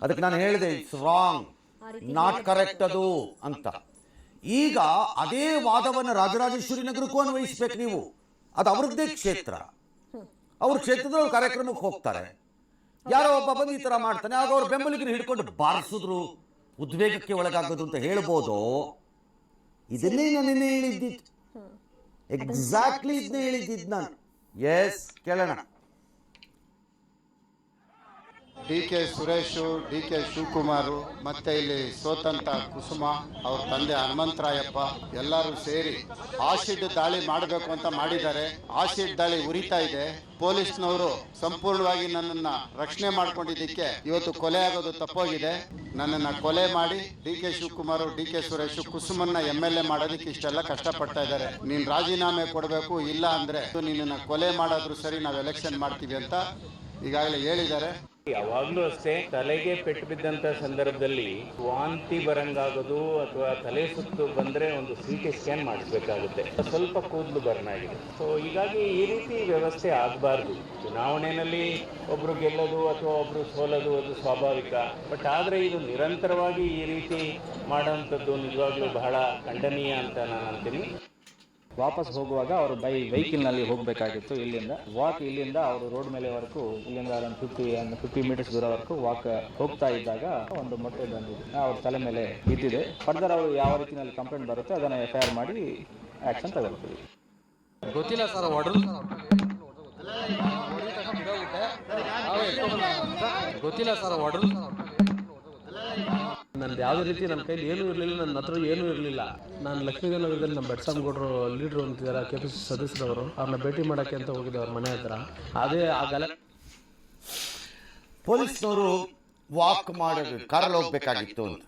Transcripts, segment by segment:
ಅದಕ್ಕೆ ನಾನು ಹೇಳಿದೆ ಇಟ್ಸ್ ರಾಂಗ್, ನಾಟ್ ಕರೆಕ್ಟ್ ಅದು ಅಂತ. ಈಗ ಅದೇ ವಾದವನ್ನು ರಾಜರಾಜೇಶ್ವರಿ ನಗರಕ್ಕೂ ಅನ್ವಯಿಸ್ಬೇಕು ನೀವು. ಅದು ಅವ್ರದ್ದೇ ಕ್ಷೇತ್ರ, ಅವ್ರ ಕ್ಷೇತ್ರದಲ್ಲಿ ಕಾರ್ಯಕ್ರಮಕ್ಕೆ ಹೋಗ್ತಾರೆ, ಯಾರೋ ಒಬ್ಬ ಬಂದು ಈ ಥರ ಮಾಡ್ತಾನೆ, ಆಗ ಅವ್ರ ಬೆಂಬಲಿಗರು ಹಿಡ್ಕೊಂಡು ಬಾರಿಸಿದ್ರು, ಉದ್ವೇಗಕ್ಕೆ ಒಳಗಾಗೋದು ಅಂತ ಹೇಳ್ಬೋದು. ಇದನ್ನೇ ನಾನು ನಿನ್ನೆ ಹೇಳಿದ್ದಿದ್ದು, ಎಕ್ಸಾಕ್ಟ್ಲಿ ಇದನ್ನೇ ಹೇಳಿದ್ದಿದ್ದು ನಾನು. ಎಸ್, ಕೇಳೋಣ. ಡಿ.ಕೆ. ಸುರೇಶು, ಡಿ.ಕೆ. ಶಿವಕುಮಾರು, ಮತ್ತೆ ಇಲ್ಲಿ ಸೋತಂತ ಕುಸುಮ, ಅವ್ರ ತಂದೆ ಹನುಮಂತರಾಯಪ್ಪ ಎಲ್ಲರೂ ಸೇರಿ ಆಸಿಡ್ ದಾಳಿ ಮಾಡಬೇಕು ಅಂತ ಮಾಡಿದ್ದಾರೆ. ಆಸಿಡ್ ದಾಳಿ ಉರಿತಾ ಇದೆ. ಪೊಲೀಸ್ನವರು ಸಂಪೂರ್ಣವಾಗಿ ನನ್ನನ್ನು ರಕ್ಷಣೆ ಮಾಡ್ಕೊಂಡಿದ್ದಕ್ಕೆ ಇವತ್ತು ಕೊಲೆ ಆಗೋದು ತಪ್ಪೋಗಿದೆ. ನನ್ನನ್ನು ಕೊಲೆ ಮಾಡಿ ಡಿ.ಕೆ. ಶಿವಕುಮಾರು, ಡಿ.ಕೆ. ಸುರೇಶು ಕುಸುಮನ್ನ MLA ಮಾಡೋದಕ್ಕೆ ಇಷ್ಟೆಲ್ಲ ಕಷ್ಟಪಡ್ತಾ ಇದ್ದಾರೆ. ನೀನು ರಾಜೀನಾಮೆ ಕೊಡಬೇಕು, ಇಲ್ಲ ಅಂದ್ರೆ ನಿನ್ನನ್ನು ಕೊಲೆ ಮಾಡೋದ್ರು ಸರಿ, ನಾವು ಎಲೆಕ್ಷನ್ ಮಾಡ್ತೀವಿ ಅಂತ ಈಗಾಗಲೇ ಹೇಳಿದ್ದಾರೆ. ಯಾವಾಗಲೂ ಅಷ್ಟೇ, ತಲೆಗೆ ಪೆಟ್ಟು ಬಿದ್ದಂತ ಸಂದರ್ಭದಲ್ಲಿ ವಾಂತಿ ಬರಂಗಾಗೋದು ಅಥವಾ ತಲೆ ಸುತ್ತು ಬಂದ್ರೆ ಒಂದು CT ಸ್ಕ್ಯಾನ್ ಮಾಡಿಸ್ಬೇಕಾಗುತ್ತೆ. ಸ್ವಲ್ಪ ಕೂದಲು ಬರ್ನ್ ಆಗಿದೆ. ಸೊ ಹೀಗಾಗಿ ಈ ರೀತಿ ವ್ಯವಸ್ಥೆ ಆಗಬಾರ್ದು. ಚುನಾವಣೆಯಲ್ಲಿ ಒಬ್ರು ಗೆಲ್ಲೋದು ಅಥವಾ ಒಬ್ರು ಸೋಲೋದು ಅದು ಸ್ವಾಭಾವಿಕ. ಬಟ್ ಆದ್ರೆ ಇದು ನಿರಂತರವಾಗಿ ಈ ರೀತಿ ಮಾಡೋಂಥದ್ದು ನಿಜವಾಗ್ಲೂ ಬಹಳ ಖಂಡನೀಯ ಅಂತ ನಾನು ಅಂತೀನಿ. ವಾಪಸ್ ಹೋಗುವಾಗ ಅವರು ವೆಹಿಕಲ್ನಲ್ಲಿ ಹೋಗಬೇಕಾಗಿತ್ತು. ಇಲ್ಲಿಂದ ಅವರು ರೋಡ್ ಮೇಲೆವರೆಗೂ, ಇಲ್ಲಿಂದ ಒಂದು 50 ಮೀಟರ್ಸ್ ದೂರವರೆಗೂ ವಾಕ್ ಹೋಗ್ತಾ ಇದ್ದಾಗ ಒಂದು ಮೊಟ್ಟೆ ಬಂದಿದೆ, ಅವ್ರ ತಲೆ ಮೇಲೆ ಬಿದ್ದಿದೆ. ಫರ್ದರ್ ಅವರು ಯಾವ ರೀತಿಯಲ್ಲಿ ಕಂಪ್ಲೇಂಟ್ ಬರುತ್ತೆ ಅದನ್ನು FIR ಮಾಡಿ ಆ್ಯಕ್ಷನ್ ತಗೊಳ್ತೀವಿ. ಗೊತ್ತಿಲ್ಲ ಸರ್, ಗೊತ್ತಿಲ್ಲ ಸರ್. ನಂದು ಯಾವುದೇ ರೀತಿ ನನ್ನ ಕೈಲಿ ಏನೂ ಇರಲಿಲ್ಲ, ನನ್ನ ಹತ್ರ ಏನೂ ಇರಲಿಲ್ಲ. ನಾನು ಲಕ್ಷ್ಮೀನಗರದಲ್ಲಿ ನಮ್ಮ ಬೆಟ್ಸಮ್ಗೌಡರು ಲೀಡ್ರು ಅಂತಿದ್ದಾರೆ, KPCC ಸದಸ್ಯರವರು, ಅವ್ರನ್ನ ಭೇಟಿ ಮಾಡೋಕ್ಕೆ ಅಂತ ಹೋಗಿದ್ದೆ ಅವ್ರ ಮನೆ ಹತ್ರ. ಅದೇ ಆಗಲ್ಲ, ಪೊಲೀಸ್ನವರು ವಾಕ್ ಮಾಡೋದು ಕಾರಲ್ಲಿ ಹೋಗ್ಬೇಕಾಗಿತ್ತು ಅಂತ.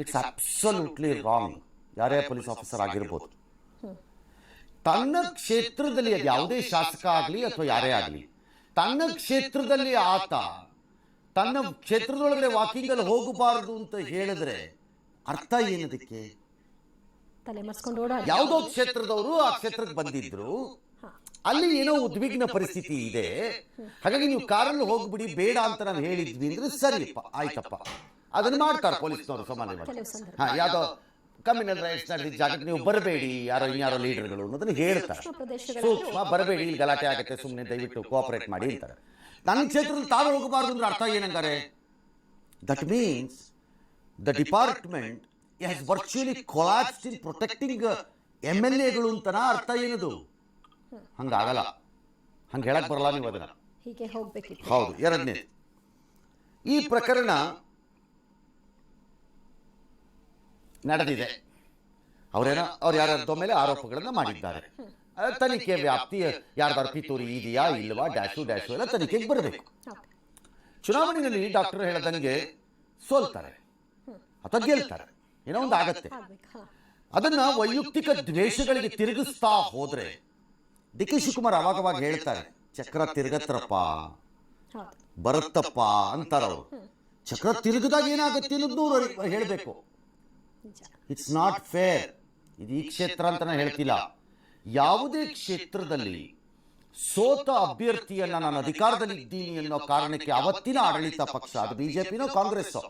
It's absolutely wrong. ಯಾರೇ ಪೊಲೀಸ್ ಆಫೀಸರ್ ಆಗಿರ್ಬೋದು, ತನ್ನ ಕ್ಷೇತ್ರದಲ್ಲಿ ಅದು ಯಾವುದೇ ಶಾಸಕ ಆಗಲಿ ಅಥವಾ ಯಾರೇ ಆಗಲಿ, ತನ್ನ ಕ್ಷೇತ್ರದಲ್ಲಿ ಆತ ತನ್ನ ಕ್ಷೇತ್ರದೊಳಗಡೆ ವಾಕಿಂಗಲ್ಲಿ ಹೋಗಬಾರದು ಅಂತ ಹೇಳಿದ್ರೆ ಅರ್ಥ ಏನದಕ್ಕೆ? ಯಾವುದೋ ಕ್ಷೇತ್ರದವರು ಆ ಕ್ಷೇತ್ರಕ್ಕೆ ಬಂದಿದ್ರು, ಅಲ್ಲಿ ಏನೋ ಉದ್ವಿಗ್ನ ಪರಿಸ್ಥಿತಿ ಇದೆ, ಹಾಗಾಗಿ ನೀವು ಕಾರಲ್ಲಿ ಹೋಗ್ಬಿಡಿ ಬೇಡ ಅಂತ ನಾವು ಹೇಳಿದ್ವಿ ಅಂದ್ರೆ ಸರಿಯಪ್ಪ, ಆಯ್ತಪ್ಪ, ಅದನ್ನು ಮಾಡ್ತಾರೆ ಪೊಲೀಸ್ನವರು ಸಾಮಾನ್ಯವಾಗಿ. ಯಾವುದೋ ಕಮ್ಯುನಲ್ ರೈಟ್ಸ್ ನಡೆದಿದ್ದ ಜಾಗಕ್ಕೆ ನೀವು ಬರಬೇಡಿ, ಇನ್ಯಾರೋ ಲೀಡರ್ಗಳು ಅನ್ನೋದನ್ನು ಹೇಳ್ತಾರೆ. ಸೂಕ್ಷ್ಮ ಬರಬೇಡಿ, ಇಲ್ಲಿ ಗಲಾಟೆ ಆಗುತ್ತೆ, ಸುಮ್ಮನೆ ದಯವಿಟ್ಟು ಕೋಆಪರೇಟ್ ಮಾಡಿ ಅಂತಾರೆ. ನನ್ನ ಕ್ಷೇತ್ರದಲ್ಲಿ ತಾವು ಹೋಗಬಾರ್ದು ಅಂದ್ರೆ ಅರ್ಥ ಏನಂಗಾರೆ? That means the department has virtually collapsed in protecting MLAಗಳು ಅಂತನ ಅರ್ಥ ಏನದು? ಹಂಗಾಗಲ್ಲ, ಹಂಗೆ ಹೇಳಕ್ ಬರಲ್ಲ ನೀವು ಅದನ್ನ. ಹೌದು. ಎರಡನೇ, ಈ ಪ್ರಕರಣ ನಡೆದಿದೆ, ಅವ್ರು ಯಾರ್ಯಾರ್ದೋ ಮೇಲೆ ಆರೋಪಗಳನ್ನು ಮಾಡಿದ್ದಾರೆ. ತನಿಖೆ ವ್ಯಾಪ್ತಿ ಯಾರ್ದಾರು ಪಿತೂರಿ ಇದೆಯಾ ಇಲ್ವಾ, ಡ್ಯಾಶು ಎಲ್ಲ ತನಿಖೆಗೆ ಬರಬೇಕು. ಚುನಾವಣೆಯಲ್ಲಿ ಡಾಕ್ಟರ್ ಹೇಳದಂಗೆ ಸೋಲ್ತಾರೆ ಅಥವಾ ಗೆಲ್ತಾರೆ, ಏನೋ ಒಂದು ಆಗತ್ತೆ. ಅದನ್ನ ವೈಯಕ್ತಿಕ ದ್ವೇಷಗಳಿಗೆ ತಿರುಗಿಸ್ತಾ ಹೋದ್ರೆ ಡಿ.ಕೆ. ಶಿವಕುಮಾರ್ ಅವಾಗವಾಗ ಹೇಳ್ತಾರೆ, ಚಕ್ರ ತಿರುಗತ್ರಪ್ಪ ಬರುತ್ತಪ್ಪ ಅಂತಾರವರು. ಚಕ್ರ ತಿರುಗದಾಗ ಏನಾಗುತ್ತೆ ಅನ್ನೋದು ಹೇಳಬೇಕು. It's not fair. ಇದು ಈ ಕ್ಷೇತ್ರ ಅಂತ ನಾನು ಹೇಳ್ತಿಲ್ಲ, ಯಾವುದೇ ಕ್ಷೇತ್ರದಲ್ಲಿ ಸೋತ ಅಭ್ಯರ್ಥಿಯನ್ನ ನಾನು ಅಧಿಕಾರದಲ್ಲಿ ಇದ್ದೀನಿ ಅನ್ನೋ ಕಾರಣಕ್ಕೆ ಅವತ್ತಿನ ಆಡಳಿತ ಪಕ್ಷ, ಅದು ಬಿಜೆಪಿನೋ ಕಾಂಗ್ರೆಸ್ಸೋ,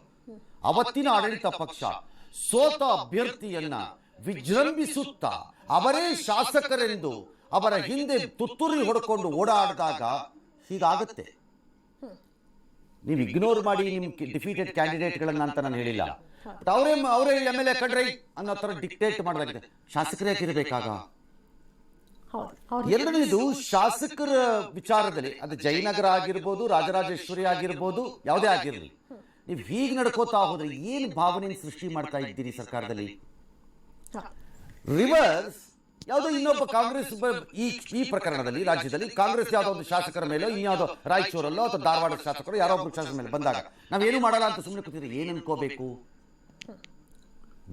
ಅವತ್ತಿನ ಆಡಳಿತ ಪಕ್ಷ ಸೋತ ಅಭ್ಯರ್ಥಿಯನ್ನ ವಿಜೃಂಭಿಸುತ್ತಾ ಅವರೇ ಶಾಸಕರೆಂದು ಅವರ ಹಿಂದೆ ತುತ್ತೂರಿ ಹೊಡ್ಕೊಂಡು ಓಡಾಡಿದಾಗ ಹೀಗಾಗತ್ತೆ. ನೀವು ಇಗ್ನೋರ್ ಮಾಡಿ ನಿಮ್ಮ ಡಿಫೀಟೆಡ್ ಕ್ಯಾಂಡಿಡೇಟ್ಗಳನ್ನ ಅಂತ ನಾನು ಹೇಳಿಲ್ಲ. ಅವರೇ MLA ಕಡ್ರೈ ಅನ್ನೋ ಥರ ಡಿಕ್ಟೇಟ್ ಮಾಡಲಾಗಿದೆ. ಶಾಸಕರೇ ಯಾಕಿರಬೇಕಾಗ? ಎರಡನೇದು, ಶಾಸಕರ ವಿಚಾರದಲ್ಲಿ ಅದು ಜಯನಗರ ಆಗಿರ್ಬೋದು, ರಾಜರಾಜೇಶ್ವರಿ ಆಗಿರ್ಬೋದು, ಯಾವುದೇ ಆಗಿರಲಿ, ನೀವು ಹೀಗೆ ನಡ್ಕೋತಾ ಹೋದ್ರೆ ಏನು ಭಾವನೆ ಸೃಷ್ಟಿ ಮಾಡ್ತಾ ಇದ್ದೀರಿ ಸರ್ಕಾರದಲ್ಲಿ? ರಿವರ್ಸ್, ಯಾವುದೋ ಇನ್ನೊಬ್ಬ ಕಾಂಗ್ರೆಸ್ ಈ ಪ್ರಕರಣದಲ್ಲಿ ರಾಜ್ಯದಲ್ಲಿ ಕಾಂಗ್ರೆಸ್ ಯಾವುದೋ ಒಂದು ಶಾಸಕರ ಮೇಲೆ, ಇನ್ಯಾವುದೋ ರಾಯಚೂರಲ್ಲೋ ಅಥವಾ ಧಾರವಾಡ ಶಾಸಕರು ಯಾರೋ ಒಬ್ಬರು ಶಾಸಕರ ಮೇಲೆ ಬಂದಾಗ ನಾವೇನು ಮಾಡಲ್ಲ ಅಂತ ಸುಮ್ಮನೆ ಕೂತಿದ್ರೆ ಏನು ಅನ್ಕೋಬೇಕು?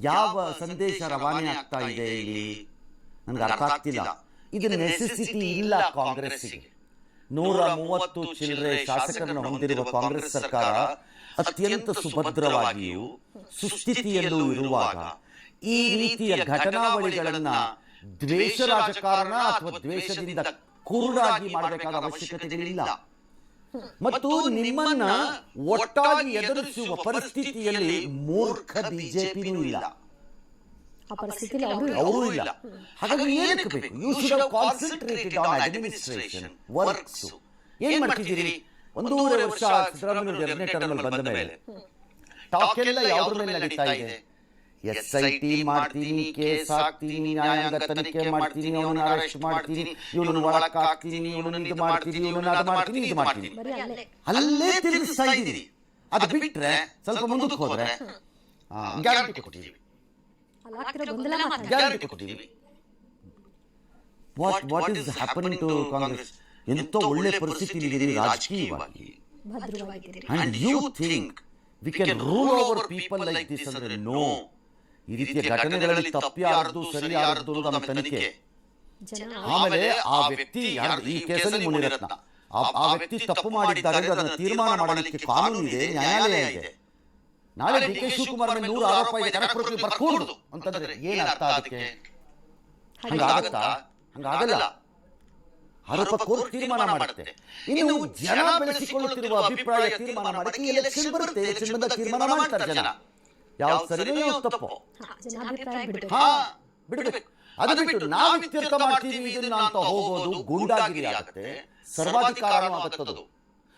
ಯಾವ ಸಂದೇಶ ರವಾನೆ ಆಗ್ತಾ ಇದೆ ಇಲ್ಲಿ ನನಗೆ ಅರ್ಥ ಆಗ್ತಿಲ್ಲ. ಇದರ ನೆಸೆಸಿಟಿ ಇಲ್ಲ ಕಾಂಗ್ರೆಸ್ಸಿಗೆ. 130 ಚಿಲ್ಲರೆ ಶಾಸಕರನ್ನು ಹೊಂದಿರುವ ಕಾಂಗ್ರೆಸ್ ಸರ್ಕಾರ ಅತ್ಯಂತ ಸುಭದ್ರವಾಗಿಯೂ ಸುಸ್ಥಿತಿಯಲ್ಲೂ ಇರುವಾಗ ಈ ರೀತಿಯ ಘಟನಾವಳಿಗಳನ್ನ ದ್ವೇಷ ರಾಜಕಾರಣ ಅಥವಾ ದ್ವೇಷದಿಂದ ಕುರುಡಾಗಿ ಮಾಡಬೇಕಾದ ಅವಶ್ಯಕತೆಗಳಿಲ್ಲ. ಮತ್ತು ನಿಮ್ಮನ್ನ ಒಟ್ಟಾಗಿ ಎದುರಿಸುವ ಪರಿಸ್ಥಿತಿಯಲ್ಲಿ ಮೂರ್ಖ ಬಿಜೆಪಿನೂ ಇಲ್ಲ, ಆ ಪರಿಸ್ಥಿತಿಯಲ್ಲಿ ಅವರೂ ಇಲ್ಲ. ಹಾಗಾಗಿ ಏನಕ್ಕೆ ಬೇಕು? You should have concentrated on administration works. ಏನ್ ಮಾಡ್ತಿದ್ದೀರಿ? 1.5 ವರ್ಷ ಸಿದ್ದರಾಮಯ್ಯ 2ನೇ ಟರ್ಮಲ್ಲಿ ಬಂದ ಮೇಲೆ ಟಾಕ್ ಎಲ್ಲ ಯಾವ್ದ್ರ ಮೇಲೆ ನಡೀತಾ ಇದೆ? SIT ಮಾಡ್ತೀನಿ, ಕೇಸ್ ಹಾಕ್ತೀನಿ, ನ್ಯಾಯಾಂಗ ತನಿಖೆ ಮಾಡ್ತೀನಿ, ಅವನನ್ನ ಅರೆಸ್ಟ್ ಮಾಡ್ತೀನಿ, ಇವನನ್ನು ಒಳಕ್ ಹಾಕ್ತೀನಿ, ಇವನನ್ನು ಇದು ಮಾಡ್ತೀನಿ, ಇವನನ್ನು ಅದು ಮಾಡ್ತೀನಿ, ಇದು ಮಾಡ್ತೀನಿ, ಅಲ್ಲೇ ತಿರುಗಿಸ್ತಾ ಇದ್ದೀರಿ. ಅದು ಬಿಟ್ರೆ ಸ್ವಲ್ಪ ಮುಂದಕ್ಕೆ ಹೋದ್ರೆ ಗ್ಯಾರಂಟಿ ಕೊಟ್ಟಿದ್ದೀವಿ, ಗ್ಯಾರಂಟಿ ಕೊಟ್ಟಿದ್ದೀವಿ. What is happening to Congress? ಎಂತ ಒಳ್ಳೆ ಪರಿಸ್ಥಿತಿ ರಾಜಕೀಯವಾಗಿ. And you think we can rule over people like this ಅಂದ್ರೆ ನೋ. ಈ ರೀತಿಯ ಘಟನೆಗಳಲ್ಲಿ ತಪ್ಪಿಯಾರದ್ದು ಸರಿಯಾರದ್ದು ನಮ್ಮ ತನಿಖೆ. ಆಮೇಲೆ ಆ ವ್ಯಕ್ತಿ ಈ ಕೇಸಲ್ಲಿ ಮುನಿರತ್ನ ಆ ವ್ಯಕ್ತಿ ತಪ್ಪು ಮಾಡಿದ್ದಾರೆ ಅಂದ್ರೆ ಅದನ್ನು ತೀರ್ಮಾನ ಮಾಡಲಿಕ್ಕೆ ಕಾನೂನು ಇದೆ, ನ್ಯಾಯಾಲಯ ಇದೆ. ನಾಳೆ DK ಶಿವಕುಮಾರ್ ಮೇಲೆ 100 ಆರೋಪ ಇದೆ, ಕನಕಪುರಕ್ಕೆ ಬರ್ಕೂಡುದು ಅಂತಂದ್ರೆ ಏನ್ ಅರ್ಥ? ಅದಕ್ಕೆ ಹಂಗಾಗತ್ತಾ? ಹಂಗಾಗಲ್ಲ. ಆರೋಪ ಕೋರ್ಟ್ ತೀರ್ಮಾನ ಮಾಡುತ್ತೆ. ಇನ್ನು ಜನ ಬೆಳೆಸಿಕೊಳ್ಳುತ್ತಿರುವ ಅಭಿಪ್ರಾಯ ತೀರ್ಮಾನ ಮಾಡಕ್ಕೆ ಎಲೆಕ್ಷನ್ ಬರುತ್ತೆ. ಎಲೆಕ್ಷನ್ ಬಂದಾಗ ತೀರ್ಮಾನ ಮಾಡ್ತಾರೆ ಜನ, ಯಾವ್ದು ಸರಿನೋ ಯಾವ್ದು ತಪ್ಪು. ಹಾ, ಬಿಡ್ಬೇಕು. ಅದು ಬಿಟ್ಟು ನಾವು ಇತ್ಯರ್ಥ ಮಾಡ್ತೀವಿ ಇದನ್ನ ಅಂತ ಹೋಗೋದು ಗೂಂಡಾಗಿರಿ ಆಗುತ್ತೆ, ಸರ್ವಾಧಿಕಾರನೂ ಆಗುತ್ತದು.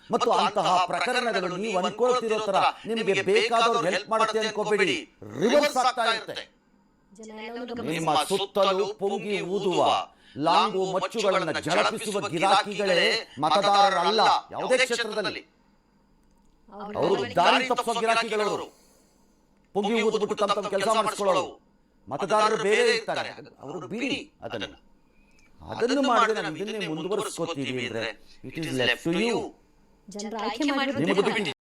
ಮತ್ತು ಅಂತಹ ಪ್ರಕರಣಗಳು ನೀವು ಅನ್ಕೊಳ್ತಿರೋ ತರ ನಿಮಗೆ ಬೇಕಾದವ್ರು ಹೆಲ್ಪ್ ಮಾಡುತ್ತೆ ಅನ್ಕೋಬೇಡಿ, ರಿವರ್ಸ್ ಆಗ್ತಾ ಇರುತ್ತೆ. ನಿಮ್ಮ ಸುತ್ತಲೂ ಪೊಂಗಿ ಊದುವ ಲಾಂಗು ಮಚ್ಚುಗಳನ್ನ ಝಳಪಿಸುವ ಗಿರಾಕಿಗಳೇ ಮತದಾರರಲ್ಲ ಯಾವುದೇ ಕ್ಷೇತ್ರದಲ್ಲಿ. ಅವರು ದಾರಿ ತಪ್ಪಿಸುವ ಗಿರಾಕಿಗಳವರು, ಪೊಂಗಿ ಊದ್ಬಿಟ್ಟು ತಮ್ಮ ಕೆಲಸ ಮಾಡಿಸ್ಕೊಳ್ಳೋರು. ಮತದಾರರು ಬೇರೆ ಇರ್ತಾರೆ, ಅವರು ಬಿಡಿ ಅದನ್ನು ಮಾಡಿದ್ರೆ ನಾವು ಇದನ್ನೇ ಮುಂದುವರಿಸ್ಕೋತೀವಿ ಅಂದ್ರೆ it is left to you. ಜನರ ಆಯ್ಕೆ ಮಾಡಿ